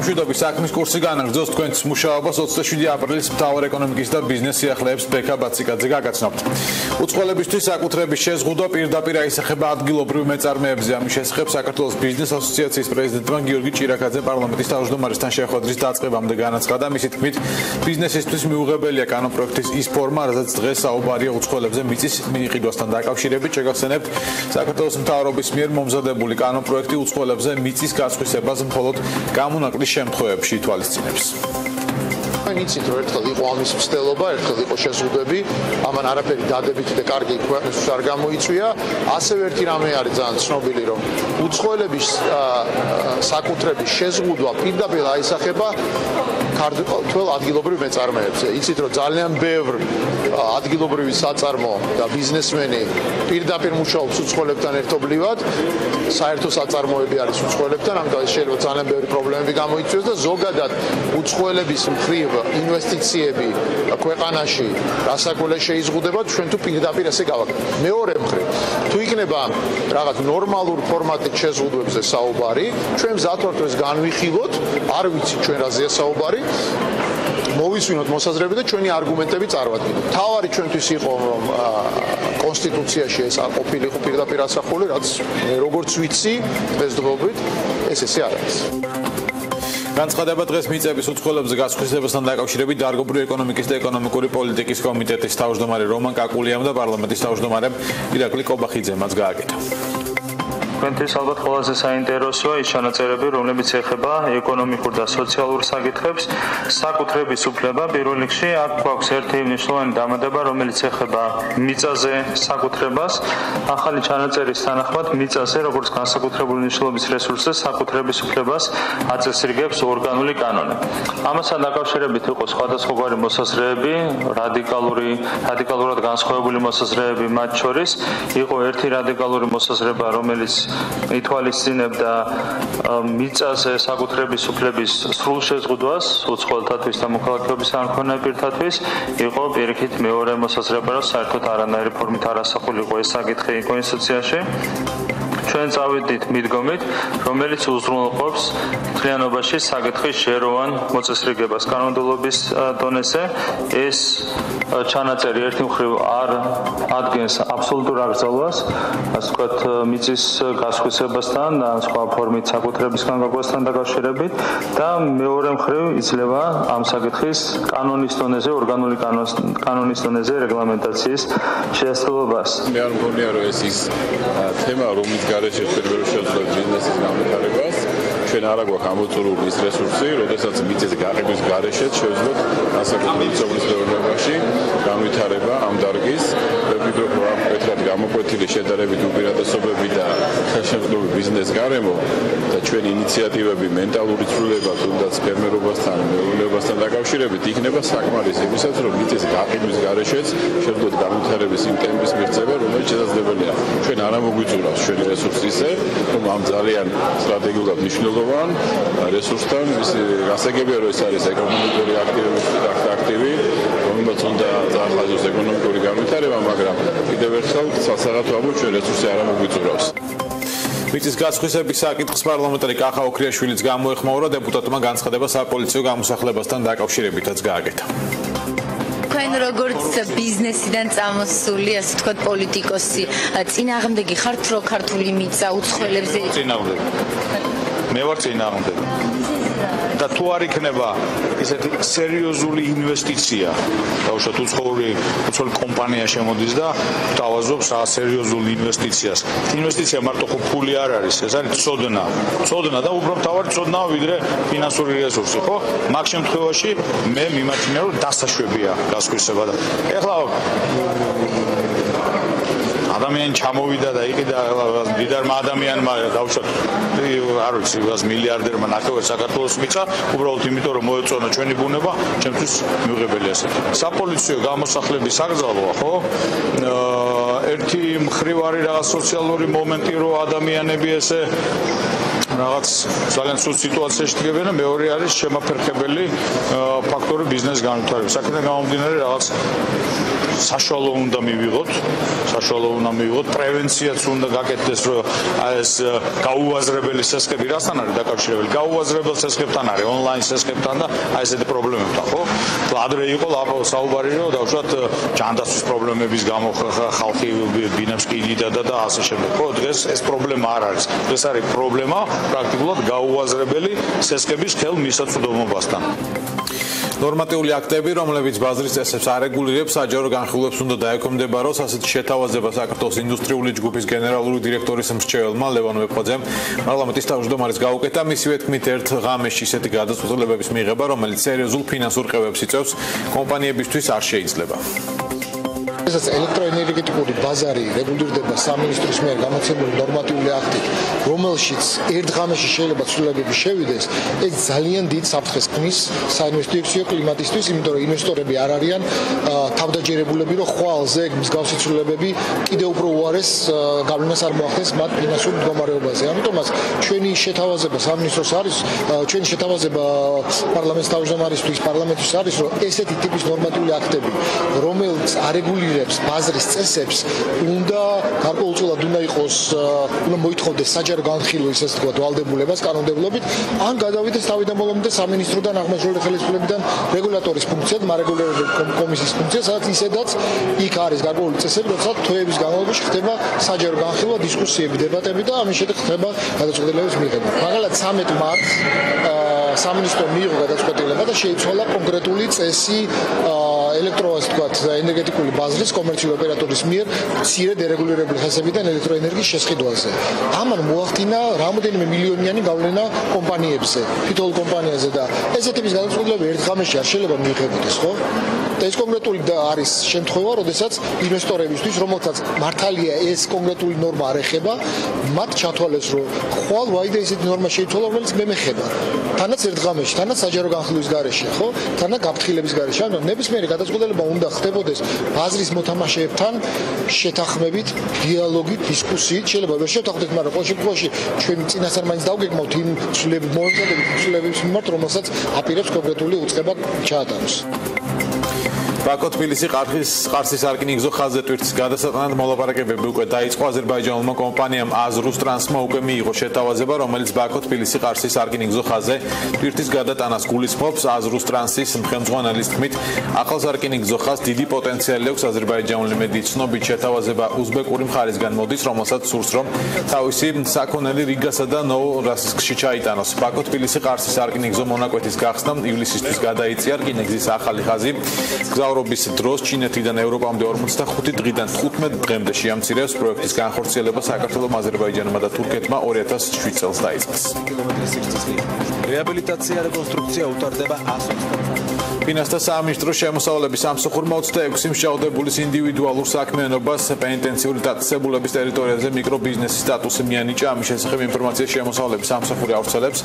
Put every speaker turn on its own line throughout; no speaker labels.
მშვიდობის საქმის კურსი განაგრძობს თქვენს მუშაობას 27 აპრილის მთავარ ეკონომიკის და ბიზნეს სიახლეებს ბექა ბაციკაძე გაგაცნობთ. უწყლობისთვის საკუთრების შეზღუდვა პირდაპირ აისახება ადგილობრივ მეწარმეებზე. ამის შესახებ საქართველოს ბიზნეს ასოციაციის პრეზიდენტმა გიორგი ჭირაქაძე პარლამენტის თავმჯდომარესთან შეხვედრის დაწყებამდე განაცხადა. მისი თქმით, ბიზნესისთვის მიუღებელია კანონპროექტის ის ფორმა, რაზეც დღეს საუბარია უწყლობებზე მიწის მიყიდვასთან დაკავშირებით. შეგახსენებთ, საქართველოს მთავრობის მიერ მომზადებული კანონპროექტი უწყლობებზე მიწის გასხვისებას მხოლოდ გამონაკლის შემთხვევებში ითვალისწინებს.
იცით რომ ერთხელ იყო ამის მცდელობა, ერთხელ იყო შეზღუდვები, ამან არაფერი დადებითი და კარგი ქვეყნისთვის არ გამოიწვია. ასევე ერთი რამე არის ძალიან ცნობილი, რომ უცხოელების საკუთრების შეზღუდვა პირდაპირ აისახება ქართველ ადგილობრივ მეწარმეებზე. იცით რომ ძალიან ბევრ ადგილობრივი საწარმო და ბიზნესმენი პირდაპირ მუშაობს უცხოელებთან ერთობლივად, საერთო საწარმოები არის უცხოელებთან, ამიტომ შეიძლება ძალიან ბევრი პრობლემები გამოიწვიოს და ზოგადად უცხოელების მხრივ ინვესტიციები ქვეყანაში რასაკვირველია შეიზღუდება, ჩვენ თუ პირდაპირ ესე გავაკეთებთ. მეორე მხრივ, თუ იქნება რაღაც ნორმალურ ფორმატით შეზღუდვებზე საუბარი, ჩვენ მზად ვართ ეს განვიხილოთ, არ ვიცით ჩვენ რაზეა საუბარი. მოვისვინოთ მოსაზრები და ჩვენი არგუმენტები წარვადგინოთ. თავარი ჩვენთვის იყო რომ კონსტიტუციაში ეს არ ყოფილიყო პირდაპირ ასახული, რაც როგორც ვიცი დღესდღეობით ეს ესე არ არის.
განცხადება დღეს მიწების უწყლობებზე გასხვისებასთან დაკავშირებით დარგობრივი ეკონომიკის და ეკონომიკური პოლიტიკის კომიტეტის თავმჯდომარე რომან კაკულიამ და პარლამენტის თავმჯდომარემ ირაკლი კობახიძემ მათ გააკეთა.
თქვენთვის ალბათ ყველაზე საინტერესოა ის ჩანაწერები, რომლებიც ეხება ეკონომიკურ და სოციალურ საკითხებს, საკუთრების უფლება. პირველ რიგში აქ გვაქვს ერთი მნიშვნელოვანი დამატება, რომელიც ეხება მიწაზე საკუთრებას. ახალი ჩანაწერის თანახმად მიწაზე, როგორც განსაკუთრებული მნიშვნელობის რესურსზე, საკუთრების უფლებას აწესრიგებს ორგანული კანონი. ამასთან დაკავშირებით იყო სხვადასხვაგვარი მოსაზრეები, რადიკალურად განსხვავებული მოსაზრეები მათ შორის. იყო ერთი რადიკალური მოსაზრება, რომელიც ითვალისწინებდა მიწაზე საკუთრების უფლების სრულ შეზღუდვას უცხოელთათვის და მოქალაქეობის არ მქონე პირთათვის. იყო პირიქით მეორე მოსაზრება, რომ საერთოდ არანაირი ფორმით არ ასახულიყო ეს საკითხი კონსტიტუციაში. ჩვენ წავედით მიდგომით, რომელიც უზრუნველყოფს მთლიანობაში საკითხის შეროვან მოწესრიგებას კანონმდებლობის დონეზე. ეს ჩანაწერი ერთი მხრივ არ ადგენს აბსოლუტურ აკრძალვას, ასე ვთქვათ, მიწის გასხვისებასთან და სხვა ფორმით საკუთრების განმაგვასთან დაკავშირებით და მეორე მხრივ იძლევა ამ საკითხის კანონის დონეზე, ორგანული კანონის დონეზე რეგლამენტაციის შესაძლებლობას.
მე არ მგონია რომ ეს ის თემა, რომლის გარეშე პირველ შეძლებს ბიზნესის განვითარებას. ჩვენ არა გვაქვს ამოწურული ის რესურსი, როდესაც მიწის გაყიდვის გარეშე შევძლოთ განსაკუთრებით სოფლის მეურნეობაში განვითარება ამ დარგის. მე ვფიქრობ, რომ მკვეთრად გამოკვეთილი შედარებით უპირატესობები და ხელშემწყობი ბიზნეს გარემო და ჩვენი ინიციატივები მენტალური ცვლილება თუნდაც ფერმერობასთან, მეურნეობასთან დაკავშირებით იქნება საკმარის იმისათვის, რომ მიწის გაყიდვის გარეშეც შევძლოთ განვითარების იმ ტემპის მიღწევა, რომელიც შესაძლებელია. ჩვენ არ ამოგვიწურავს ჩვენი რესურსი ისე, რომ ამ ძალიან სტრატეგიულად მნიშვნელოვან რესურსთან გასაგებია, რომ ეს არის ეკონომიკური აქტივი, რომელსაც უნდა წაახალოს ეკონომიკური განვითარება, მაგრამ კიდევ ერთხელ სასაღათ ვამბობ, ჩვენ რესურსი არ ამოგვიწურავს.
მიწის გასხვისების საკითხს პარლამენტარი კახა ოქრიაშვილიც გამოეხმაურა, დეპუტატმა განცხადება საპოლიციო გამოსახლებასთან დაკავშირებითაც გააკეთა.
თქვენ როგორც ბიზნესიდან წამოსული, ასე ვთქვათ, პოლიტიკოსი, წინააღმდეგი ხართ, რომ ქართული მიწა უცხოელებზე
წინააღმდეგი. მე ვარ წინააღმდეგი. და თუ არ იქნება ესეთი სერიოზული ინვესტიცია, დაუშვათ უცხოელი კომპანია შემოდის და თავაზობს რა სერიოზულ ინვესტიციას. ინვესტიცია მარტო ხო ფული არ არის, ეს არის წოდნა და უბრალოდ თავარი წოდნაა ვიდრე ფინანსური რესურსი, ხო? მაგ შემთხვევაში მე მიმაჩნია რომ დასაშვებია გასხვისება და ეხლა ადამიანი ჩამოვიდა და იყიდა მდიდარმა ადამიანმა დავუშვათ არ ვიცი 100 მილიარდერმა ნახევარ საქართველოს მიწა უბრალოდ იმიტომ რომ მოეწონა ჩვენი ბუნება ჩემთვის მიუღებელია ეს. საპოლიციო გამოსახლების აკრძალვა ხო? ერთი მხრივ არის რაღაც სოციალური მომენტი რომ ადამიანები ესე რაღაც ძალიან სულ სიტუაციაში დგებიან და მეორე არის შემაფერხებელი ფაქტორი ბიზნეს განვითარების. აქედან გამომდინარე რაღაც საშუალო უნდა მივიღოთ, პრევენციაც უნდა გაკეთდეს, რომ ეს გაუაზრებელი სესხები რასთან არის დაკავშირებული? გაუაზრებელ სესხებთან არის, ონლაინ სესხებთან და აი ესეთი პრობლემებთან, ხო? ადრე იყო საუბარი, რომ დავუშვათ ჯანდაცვის პრობლემების გამო ხალხი ბინებს ყიდიდა და ასე შემდეგ. ხო, დღეს ეს პრობლემა არ არის. დღეს არის პრობლემა პრაქტიკულად გაუაზრებელი სესხების ხელ მისაწვდომობასთან.
ნორმატიული აქტები, რომლებიც ბაზრის წესებს არეგულირებს, საჯარო განხილვებს უნდა დაექვემდებაროს, ასეთი შეთავაზება საქართველოს ინდუსტრიული ჯგუფის გენერალური დირექტორის მრჩეველმა ლევან ვეფხვაძემ პარლამენტის თავმჯდომარის გაუკეთა. მისივე თქმით, ერთ ღამეში ისეთი გადაწყვეტილებების მიღება, რომელიც სერიოზულ ფინანსურ ყევებს იწევს, კომპანიებისთვის არ შეიძლება.
ესაც ელექტროენერგეტიკული ბაზარი რეგულირდება სამინისტროს მიერ გამოცემული ნორმატიული აქტით, რომელშიც ერთ ღამეში შეიძლება ცვლილებები შევიდეს, ეს ძალიან დიდ საფრთხეს ქმნის საინვესტიციო კლიმატისთვის, იმიტომ რომ ინვესტორები არ არიან თავდაჯერებულები, რომ ხვალზე მსგავსი ცვლილებები კიდევ უფრო უარეს გავლენას არ მოახდენს მათ ფინანსურ მდგომარეობაზე. ამიტომაც ჩვენი შეთავაზება სამინისტროს არის, ჩვენი შეთავაზება პარლამენტის თავმჯდომარისთვის, პარლამენტის არის, რომ ესეთი ტიპის ნორმატიული აქტები, რომელიც არეგულირებს ბაზრის წესებს, უნდა გარკვეულწილად უნდა იყოს, უნდა მოითხოვდეს საჯარო განხილვის, ესე ვთქვათ, ვალდებულებას კანონმდებლობით, ან გადავიდეს თავიდან ბოლომდე სამინისტროდან აღმაშენებელი ხელისუფლებიდან რეგულატორის ფუნქციად, მარეგულირებული კომისიის ფუნქციად, სადაც ისედაც იქ არის გარკვეული წესები, როდესაც თვეების განმავლობაში ხდება საჯარო განხილვა, დისკუსიები, დებატები და ამის შემდეგ ხდება გადაწყვეტილებების მიღება. მაგალითად 13 მარტს სამინისტრო მიიღო გადაწყვეტილება და შეიცვალა კონკრეტული წესი ელექტროენერგეტიკული ბაზრის კომერციული ოპერატორის მიერ მცირე დერეგულირებული ხასიათიდან ელექტროენერგიის შესყიდვაზე. ამან მოახდინა რამოდენიმე მილიონიანი გავლენა კომპანიებზე, თითოეულ კომპანიაზე და ესეთი ტიპის გადაწყვეტილებები ერთ ღამეში არ შეიძლება მიიღებოდეს, ხო? და ეს კონკრეტული არის შემთხვევა, როდესაც ინვესტორებისთვის, რომელთაც მართალია ეს კონკრეტული ნორმა არ ეხება, მათ ჩათვალეს, რომ ხვალ ვაიდე ესეთი ნორმა შეიცვალა, რომელიც მე მეხება. თანაც ერთ ღამეში, თანაც საჯარო განხილვის გარეშე, ხო? თანაც გაფრთხილების გარეშე. ანუ ნებისმიერი გადაწყვეტილება უნდა ხდებოდეს ბაზრის მოთამაშეებთან შეთანხმებით, დიალოგით, დისკუსიით. შეიძლება ვერ შევთანხმდეთ, მაგრამ ყოველ შემთხვევაში ჩვენი წინასწარ მაინც დავგეგმავთ იმ ცვლილებების მიმართ, რომელსაც აპირებს კონკრეტული უწყება ჩაატაროს.
ბაქო-თბილისი ყარსის სარკინიგზო ხაზზე ტვირთის გადასატანად მოლაპარაკებები უკვე დაიწყო. აზერბაიჯანულმა კომპანიამ აზრუსტრანსმა უკვე მიიღო შეთავაზება, რომელიც ბაქო-თბილისი ყარსის სარკინიგზო ხაზზე ტვირთის გადატანას გულისხმობს. აზრუსტრანსის ხელმძღვანელის თქმით, ახალ სარკინიგზო ხაზს დიდი პოტენციალი აქვს. აზერბაიჯანული მედიის ცნობით, შეთავაზება უზბეკური მხარისგან მოდის, რომელსაც სურს, რომ თავისი საქონელი რიგასა და ნოვოროსიისკში ჩაიტანოს. ბაქო-თბილისი ყარსის სარკინიგზო მონაკვეთის გახსნა ივლისისთვის გადაიწია. რკინიგზის ახალი ხაზი მგზავრობის დროს ჩინეთიდან ევროპამდე 45 დღიდან 15 დღემდე შეამცირებს. პროექტის განხორციელება საქართველოს, აზერბაიჯანმა და თურქეთმა 2007 წელს დაიწყეს.
რეაბილიტაცია და რეკონსტრუქცია უტარდება 120.
ფინანსთა სამინისტროს შემოსავლების სამსახურმა 26 მსჯავრდებულის ინდივიდუალურ საქმიანობას პენიტენციური დაწესებულების ტერიტორიაზე მიკრობიზნესის სტატუსი მიანიჭა. ამის შესახებ ინფორმაციას შემოსავლების სამსახური ავრცელებს.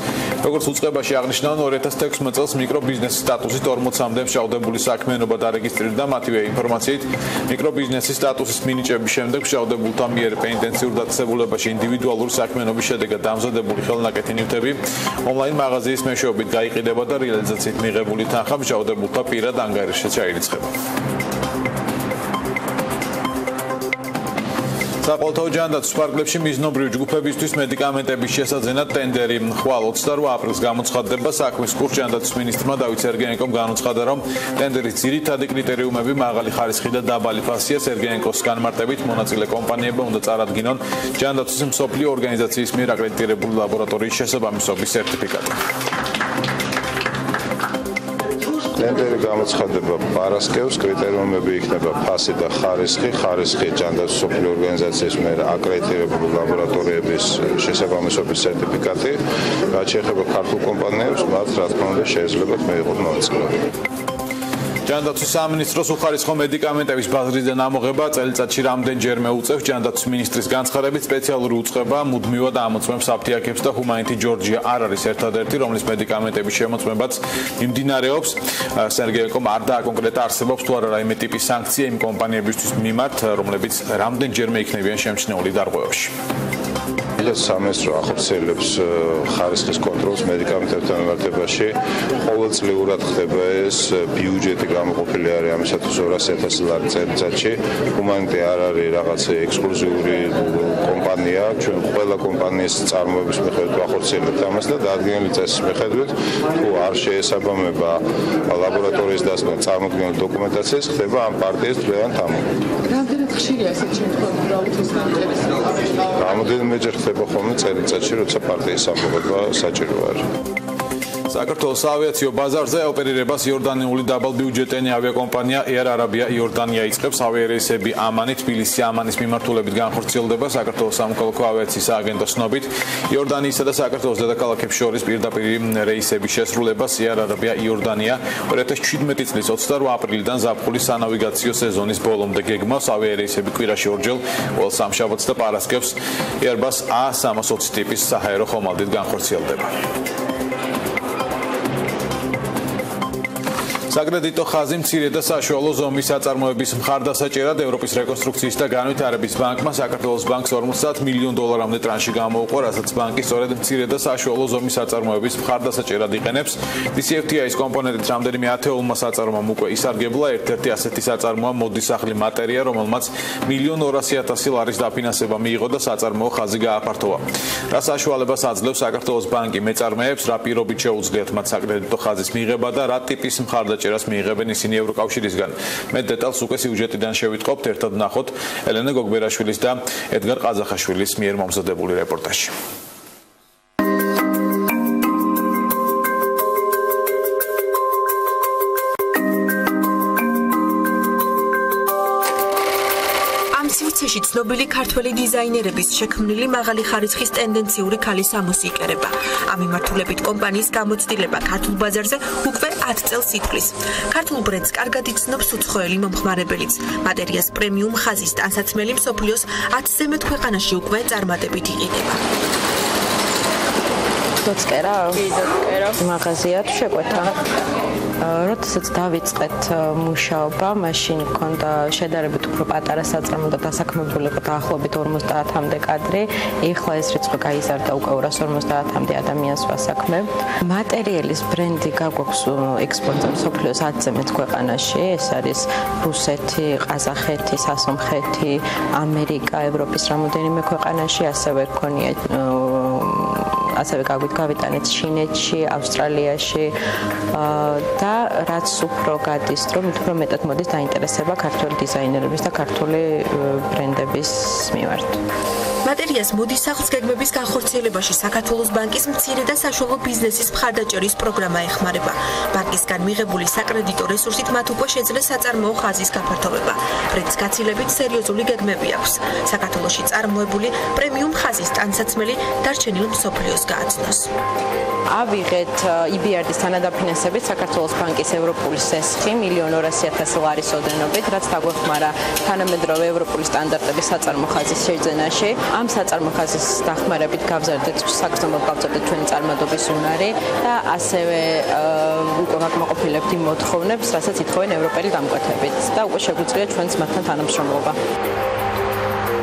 როგორც უწყებაში აღნიშნავენ, 2016 წელს მიკრობიზნესის სტატუსით 40-მდე მსჯავრდებული საქმიანობა დარეგისტრირდა. მათივე ინფორმაციით, მიკრობიზნესის სტატუსის მინიჭების შემდეგ მსჯავრდებულთა მიერ პენიტენციურ დაწესებულებაში ინდივიდუალური საქმიანობის შედეგად დამზადებული ხელნაკეთი ნივთები ონლაინ მაღაზიის მეშვეობით გაიყიდება და რეალიზაციით მიღებული თანხა მსჯავრდებულთა პირად ანგარიშში ჩაირიცხება. საყოველთაო ჯანდაცვის პარკლებში მიზნობრივი ჯგუფებისთვის მედიკამენტების შესაძენად ტენდერი ხვალ 28 აპრილს გამოცხადდება. საქმის კურსი ჯანდაცვის მინისტრმა დავით სერგეენკომ განუცხადა, რომ ტენდერის ძირითადი კრიტერიუმები მაღალი ხარისხი და დაბალი ფასია. სერგეენკოს განმარტებით, მონაწილე კომპანიებმა უნდა წარადგინონ ჯანდაცვის მსოფლიო ორგანიზაციის მიერ აკრედიტირებული ლაბორატორიის შესაბამისობის სერტიფიკატი.
ტენდერი გამოცხადება პარასკევს, კრიტერიუმები იქნება ფასი და ხარისხი. ხარისხი ჯანდაცვის მსოფლიო ორგანიზაციის მიერ აკრედიტირებული ლაბორატორიების შესაბამისობის სერტიფიკატი. რაც შეეხება ქართულ კომპანიებს, მათ რა თქმა უნდა შეიძლება მიიღონ მონაწილეობა.
ჯანდაცვის სამინისტროს უხარისხო მედიკამენტების ბაზრიდან ამოღება წელიწადში რამდენჯერმე უწევს. ჯანდაცვის მინისტრის განცხადებით, სპეციალური უწყება მუდმივად ამოწმებს აფთიაქებს და ჰუმანიტი ჯორჯია არ არის ერთადერთი, რომლის მედიკამენტების შემოწმებაც მიმდინარეობს. სერგეენკომ არ დააკონკრეტა, არსებობს თუ არა რაიმე ტიპის სანქცია იმ კომპანიებისთვის მიმართ, რომლებიც რამდენჯერმე იქნებიან შემჩნეული დარღვევებში.
დღეს სამესტრო ახორციელებს ხარისხის კონტროლს მედიკამენტებთან მიმართებაში. ყოველწლიურად ხდება ეს, ბიუჯეტი გამოყოფილი არის ამისათვის 200,000 ლარი წელიწადში. ჰუმანიტი არ არის რაღაც ექსკლუზიური კომპანია, ჩვენ ყველა კომპანიის წარმოების მიხედვით ვახორციელებთ ამას და დადგენილი წესის მიხედვით თუ არ შეესაბამება ლაბორატორიის დასკვნა წარმოქმნილი დოკუმენტაციას, ხდება ამ პარტიის დღევანდელ თამამად.
რამდენად ხშირია ესეთ შემთხვევები, რაუთ ეს ინტერესი?
რამდენიმეჯერ ხდება ხოლმე წელიწადში, როცა პარტიის ამბობა საჭირო არის.
საქართველოს ავიაციო ბაზარზე ოპერირებას იორდანიული დაბალბიუჯეტიანი ავიაკომპანია Air Arabia Iordania იწყებს. ავიარეისები ამანი, თბილისი ამანის მიმართულებით განხორციელდება. საქართველოს სამოქალაქო ავიაციის სააგენტოს ცნობით, იორდანიისა და საქართველოს დედაქალაქებს შორის პირდაპირ რეისების შესრულებას Air Arabia Iordania 2017 წლის 28 აპრილიდან ზაფხულის სანავიგაციო სეზონის ბოლომდე გეგმავს. ავიარეისები კვირაში ორჯერ, ყოველ სამშაბათს და პარასკევს Airbus A320 ტიპის საჰაერო ხომალდით განხორციელდება. საკრედიტო ხაზი მცირე და საშუალო ზომის საწარმოების მხარდასაჭერად ევროპის რეკონსტრუქციის და განვითარების ბანკმა საქართველოს ბანკს 50 მილიონ დოლარამდე ტრანში გამოუყო, რასაც ბანკი სწორედ მცირე და საშუალო ზომის საწარმოების მხარდასაჭერად იყენებს. DCFTA-ის კომპონენტით რამდენიმე ათეულმა საწარმოამ უკვე ისარგებლა. ერთ-ერთი ასეთი საწარმოა მოდისახლი მატერია, რომელმაც 1,200,000 ლარის დაფინანსება მიიღო და საწარმოო ხაზი გააფართოვა. რა საშუალებას აძლევს საქართველოს ბანკი მეწარმეებს, რა პირობით შეუძლიათ მათ საკრედიტო ხაზის მიღება და რა ტიპის მხარდაჭერას მიიღებენ ისინი ევროკავშირისგან. მეტ დეტალს უკვე სიუჟეტიდან შევიტყობთ, ერთად ვნახოთ ელენე გოგბერაშვილის და ედგარ ყაზახაშვილის მიერ მომზადებული რეპორტაჟი.
სივრცეში ცნობილი ქართველი დიზაინერების შექმნილი მაღალი ხარისხის ტენდენციური ქალი სამოსი იყერება. ამ მიმართულებით კომპანიის გამოცდილება ქართულ ბაზარზე უკვე 10 წელს ითვლის. ქართულ ბრენდს კარგად იცნობს უცხოელი მომხმარებელიც. მატერიას პრემიუმ ხაზის ტანსაცმელი მსოფლიოს 10-ზე მეტ ქვეყანაში უკვე წარმატებით იყიდება.
დოцკერა? კი, დოцკერა. მაღაზია თუ შეკვეთა? როდესაც დავიწყეთ მუშაობა, მაშინ მქონდა შედარებით უფრო პატარა საწარმო და დასაქმებული იყო დაახლოებით 50-მდე კადრი. ეხლა ეს რიცხვი გაიზარდა უკვე 250-მდე ადამიანს ვასაქმებთ. მატერიალის ბრენდი გაგვაქვს ექსპორტზე მსოფლიოს 10-ზე მეტ ქვეყანაში. ეს არის რუსეთი, ყაზახეთი, სასომხეთი, ამერიკა, ევროპის რამოდენიმე ქვეყანაში, ასევე გქონია ასევე გავიტანეთ ჩინეთში, ავსტრალიაში და რაც უფრო გადის დრო, უფრო მეტად მოდის დაინტერესება ქართული დიზაინერების და ქართული ბრენდების მიმართ.
მატერიას მოდისახლს გეგმების განხორციელებაში საქართველოს ბანკის მცირე და საშუალო ბიზნესის მხარდაჭერის პროგრამა ეხმარება. ბანკისგან მიღებული საკრედიტო რესურსით მათ უკვე შეძლეს საწარმოო ხაზის გაფართოვება. ბრენდს გაცილებით სერიოზული გეგმები აქვს. საქართველოში წარმოებული პრემიუმ ხაზის ტანსაცმელი დარჩენილ მსოფლიოს გააცნოს.
ავიღეთ EBRD-ის თანადაფინანსებით საქართველოს ბანკის ევროპული სესხი 1,200,000 ლარის ოდენობით, რაც დაგვეხმარა თანამედროვე ევროპული სტანდარტების საწარმო ხაზის შეძენაში. ამ საწარმო ხაზის დახმარებით გავზარდეთ საგრძნობლად გავზარდეთ ჩვენი წარმატების უნარი და ასევე უკვე ვაკმაყოფილებთ იმ მოთხოვნებს, რასაც ითხოვენ ევროპელი დამკვეთებით და უკვე შეგვიძლია ჩვენს მათთან თანამშრომლობა.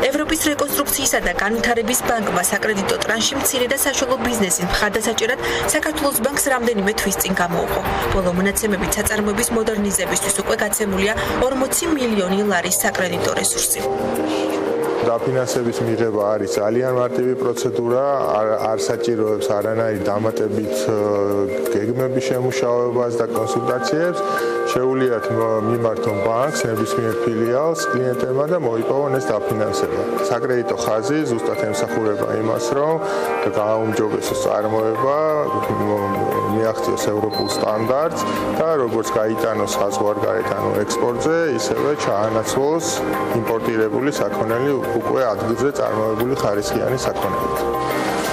ევროპის რეკონსტრუქციისა და განვითარების ბანკმა საკრედიტო ტრანში მცირე და საშუალო ბიზნესის მხარდასაჭერად საქართველოს ბანკს რამდენიმე თვის წინ გამოუყო. ბოლო მონაცემებით საწარმოების მოდერნიზებისთვის უკვე გაცემულია 40 მილიონი ლარის საკრედიტო რესურსი.
დაფინანსების მიღება არის ძალიან მარტივი პროცედურა, არ საჭიროებს არანაირი დამატებით გეგმების შემუშავებას და კონსულტაციებს. შეუძლიათ მიმართონ ბანკს, ნებისმიერ ფილიალს კლიენტებმა და მოიპოვონ ეს დაფინანსება. საკრედიტო ხაზი ზუსტად ემსახურება იმას, რომ გააუმჯობესოს წარმოება, მიაღწიოს ევროპულ სტანდარტს და როგორც გაიტანოს საზღვარგარეთ, ანუ ექსპორტზე, ისევე ჩაანაცვლოს იმპორტირებული საქონელი უკვე ადგილზე წარმოებული ხარისხიანი საქონელით.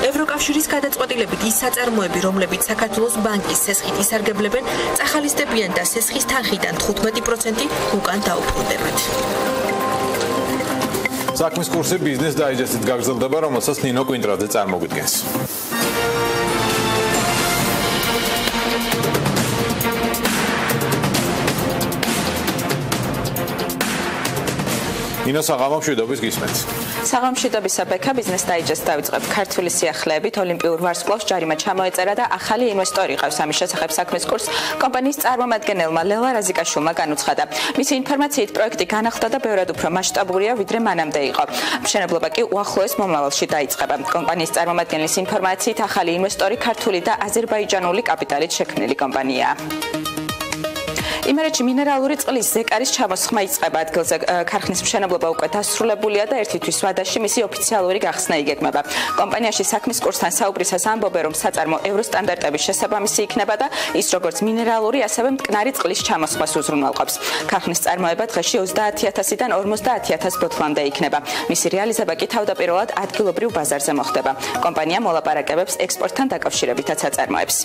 ევროკავშირის გადაწყვეტილებით ის საწარმოები, რომლებიც საქართველოს ბანკის სესხით ისარგებლებენ, წახალისდებიან და სესხის თანხიდან 15% უკან დაუბრუნდებათ.
საქმის კურსი ბიზნეს დაიჯესტით გაგრძელდება, რომელსაც ნინო კვინტრაძე წარმოგვიდგენს. ინო საღამომშვიდობის გისმენთ.
საღამომშვიდობისა ბექა ბიზნეს დაიჯესტ დავიწყებ ქართული სიახლეებით ოლიმპიურ ვარსკვლავს ჯარიმა ჩამოეწერა და ახალი ინვესტორი ყავს ამის შესახებ საქმის კურს კომპანიის წარმომადგენელმა ლელა რაზიკაშვილმა განუცხადა. მისი ინფორმაციით პროექტი განახლდა და ბევრად უფრო მასშტაბურია ვიდრე მანამდე იყო. მშენებლობა კი უახლოეს მომავალში დაიწყება. კომპანიის წარმომადგენლის ინფორმაციით ახალი ინვესტორი ქართული და აზერბაიჯანული კაპიტალით შექმნილი კომპანიაა. იმერეთში მინერალური წყლის ზეკარის ჩამოსხმა იწყება ადგილზე ქარხნის მშენებლობა უკვე დასრულებულია და ერთი თვის ვადაში მისი ოფიციალური გახსნა იგეგმება. კომპანიაში საქმის კურსთან საუბრისას ამბობენ, რომ საწარმო ევროსტანდარტების შესაბამისი იქნება და ის როგორც მინერალური, ასევე მტკნარი წყლის ჩამოსხმას უზრუნველყოფს. ქარხნის წარმოება დღეში 30,000-დან 50,000 ბოთლამდე იქნება. მისი რეალიზება კი თავდაპირველად ადგილობრივ ბაზარზე მოხდება. კომპანია მოლაპარაკებებს ექსპორტთან დაკავშირებითაც აწარმოებს.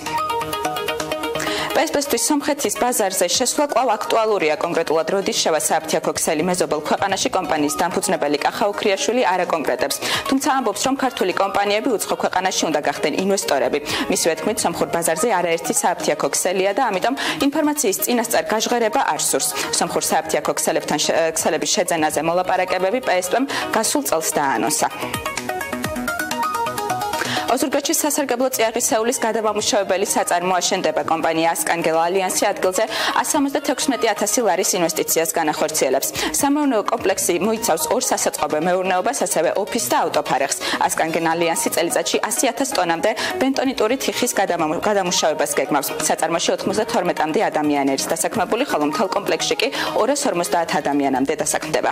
პესპესთვის სომხეთის ბაზარზე შესვლა კვლავ აქტუალურია. კონკრეტულად როდის შევა საფრთხო ქსელი მეზობელ ქვეყანაში კომპანიის დამფუძნებელი კახა უქრიაშვილი არ აკონკრეტებს. თუმცა ამბობს, რომ ქართული კომპანიები უცხო ქვეყანაში უნდა გახდნენ ინვესტორები. მისივე თქმით, სომხურ ბაზარზე არაერთი საფრთხო ქსელია და ამიტომ ინფორმაციის წინასწარ გაჟღერება არ სურს. სომხურ საფრთხო ქსელების შეძენაზე მოლაპარაკებები პესპ-მ გასულ წელს დაანონსა. ოზურგეთში სასარგებლო წიაღისეულის გადამამუშავებელი საწარმო აშენდება. კომპანია ასკანგელ ალიანსი ადგილზე 176,000 ლარის ინვესტიციას განახორციელებს. სამეურნეო კომპლექსი მოიცავს 2 სასაწყობე მეურნეობას, ასევე ოფის და ავტოფარეხს. ასკანგელ ალიანსი წელიწადში 100,000 ტონამდე ბენტონიტური თიხის გადამუშავებას გეგმავს. საწარმოში 92-მდე ადამიანი არის დასაქმებული, ხოლო მთელ კომპლექსში კი 250 ადამიანამდე დასაქმდება.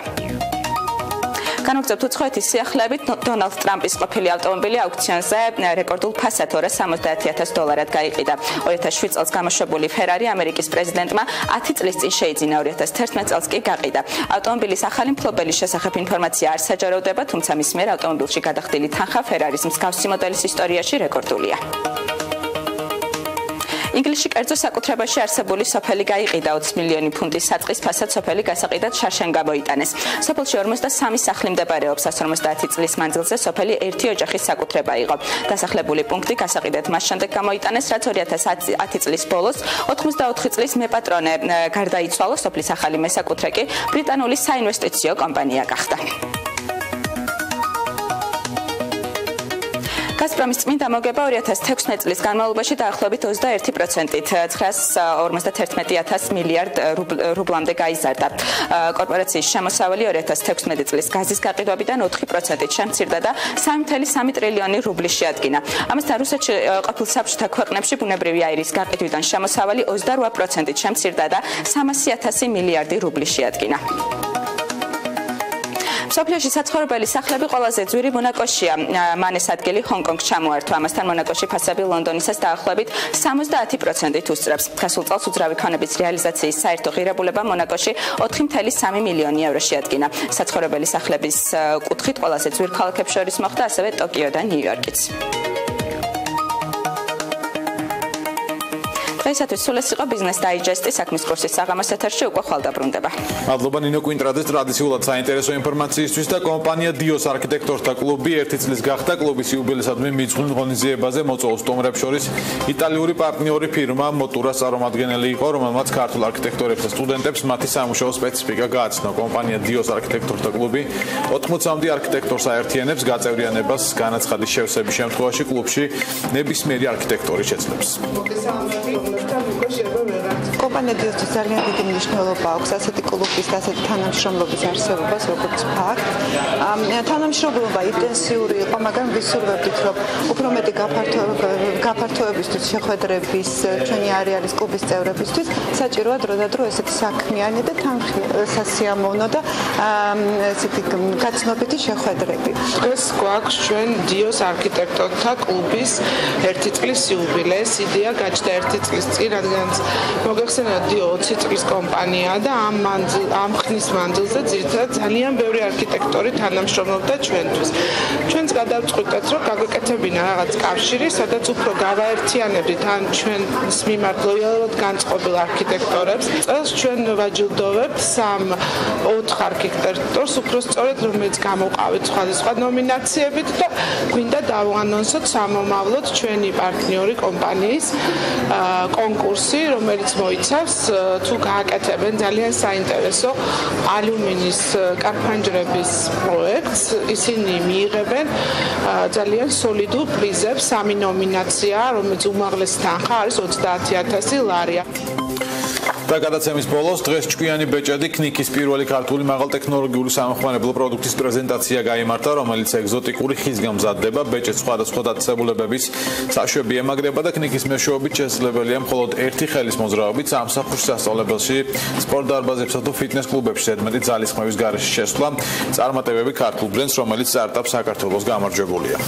განაგრძობთ უცხოეთის სიახლეებით დონალდ ტრამპის ყოფილი ავტომობილი აუქციონზე რეკორდულ ფასად $270,000 გაიყიდა. 2007 წელს გამოშვებული ფერარი ამერიკის პრეზიდენტმა 10 წლის წინ შეიძინა, 2011 წელს კი გაყიდა. ავტომობილის ახალი მფლობელის შესახებ ინფორმაცია არ საჯაროვდება, თუმცა მის მიერ ავტომობილში გადახდილი თანხა ფერარის მსგავსი მოდელის ისტორიაში რეკორდულია. ინგლისში კერძო საკუთრებაში არსებული სოფელი გაიყიდა 20 მილიონი ფუნტის საწყის ფასად სოფელი გასაყიდად შარშან გამოიტანეს. სოფელში 53 სახლი მდებარეობს. 150 წლის მანძილზე სოფელი ერთი ოჯახის საკუთრება იყო. დასახლებული პუნქტი გასაყიდად მას შემდეგ გამოიტანეს, რაც 2010 წლის ბოლოს 84 წლის მეპატრონე გარდაიცვალა. სოფლის ახალი მესაკუთრე კი ბრიტანული საინვესტიციო კომპანია გახდა. გაზპრომის წმინდა მოგება 2016 წლის განმავლობაში დაახლოებით 21%-ით 951,000 მილიარდ რუბლამდე გაიზარდა. კორპორაციის შემოსავალი 2016 წლის გაზის გაყიდვებიდან 4%-ით შემცირდა და 3,3 ტრილიონი რუბლი შეადგინა. ამასთან რუსეთში ყოფილ საბჭოთა ქვეყნებში ბუნებრივი აირის გაყიდვიდან შემოსავალი 28%-ით შემცირდა და 300,000 მილიარდი რუბლი შეადგინა. სოფლიოში საცხოვრებელი სახლები ყველაზე ძვირი მონაკოშია. მანეს ადგილი ჰონკონგს ჩამოართვა. ამასთან მონაკოში ფასები ლონდონისას დაახლოებით 70%-ით უსწრებს. გასულ წელს უძრავი ქონების რეალიზაციის საერთო ღირებულება მონაკოში 4,3 მილიონი ევრო შეადგინა. საცხოვრებელი სახლების კუთხით ყველაზე ძვირ ქალაქებს შორის მოხვდა ასევე ტოკიო და ნიუ-იორკიც. დღეისათვის სულ ეს იყო ბიზნეს დაიჯესტი. საქმის კურსის საღამოს ეთერში უკვე ხვალ დაბრუნდება.
მადლობა ნინო კვინტრადეს ტრადიციულად საინტერესო ინფორმაციისთვის და კომპანია დიოს არქიტექტორთა კლუბი 1 წლის გახდა. კლუბის იუბილეისადმი მიძღვნილ ღონისძიებაზე მოწვეულ სტუმრებს შორის იტალიური პარტნიორი ფირმა მოტურას წარმომადგენელი იყო, რომელმაც ქართულ არქიტექტორებს და სტუდენტებს მათი სამუშაო სპეციფიკა გააცნო. კომპანია დიოს არქიტექტორთა კლუბი 80-მდე არქიტექტორს აერთიანებს. გაწევრიანებას განაცხადის შევსების შემთხვევაში კლუბში ნებისმიერი არქიტექტორი შეძლებს.
კომპანია დიოსთვის ძალიან დიდი მნიშვნელობა აქვს ასეთი კლუბის და ასეთი თანამშრომლობის არსებობას, როგორც ფაქტ. თანამშრომლობა ინტენსიური იყო, მაგრამ ვისურვებდით, რომ უფრო მეტი გაფართოებისთვის, შეხვედრების, ჩვენი არეალის კლუბის წევრებისთვის საჭიროა დროდადრო ესეთი საქმიანი და სასიამოვნო და ესეთი გაცნობიტი შეხვედრები.
დღეს გვაქვს ჩვენ დიოს არქიტექტორთა კლუბის 1 წლის იუბილე. ეს იდეა გაჩნდა 1 წლის წინ, რადგან მოგეხსენებათ დიო 20 წლის კომპანიაა და ამ ხნის მანძილზე ძირითადად ძალიან ბევრი არქიტექტორი თანამშრომლობდა ჩვენთვის. ჩვენს გადავწყვიტეთ, რომ გაგვეკეთებინა რაღაც კავშირი, სადაც უფრო გავაერთიანებდით ან ჩვენს მიმართ ლოიალურად განწყობილ არქიტექტორებს. წელს ჩვენ ვაჯილდოვებთ 3-4 არქიტექტორს, უფრო სწორედ რომელიც გამოვყავით სხვადასხვა ნომინაციებით და გვინდა დავანონსოთ სამომავლოდ ჩვენი პარტნიორი კომპანიის კონკურსი, რომელიც მოიცავს თუ გააკეთებენ ძალიან საინტერესო ალუმინის კარფანჯრების პროექტს, ისინი მიიღებენ ძალიან სოლიდურ პრიზებს, 3 ნომინაცია, რომელიც უმაღლესი თანხა არის 30,000 ლარი.
და გადაცემის ბოლოს დღეს ჭკვიანი ბეჭედი ქნიკის პირველი ქართული მაღალტექნოლოგიური სამხმარებლო პროდუქტის პრეზენტაცია გაიმართა, რომელიც ეგზოტიკური ხისგან მზადდება, ბეჭედს სხვადასხვა დაწესებულებების საშვები ემაგრება და ქნიკის მეშვეობით შესაძლებელია მხოლოდ ერთი ხელის მოძრაობით სამსახურში, სასწავლებელში, სპორტ დარბაზებსა თუ ფიტნეს კლუბებში ზედმეტი ძალისხმევის გარეშე შესვლა. წარმატებები ქართულ ბრენდს, რომელიც სტარტაპ საქართველოს გამარჯვებულია.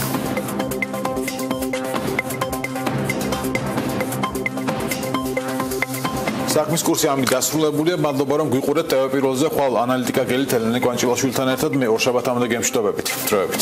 საქმის კურსი ამით დასრულებულია. მადლობა რომ გვიყურეთ TV Pirveli-ზე. ხვალ ანალიტიკა გელით ელენე კვანჭილაშვილთან ერთად მე ორშაბათამდე გემშვიდობებით. დროებით.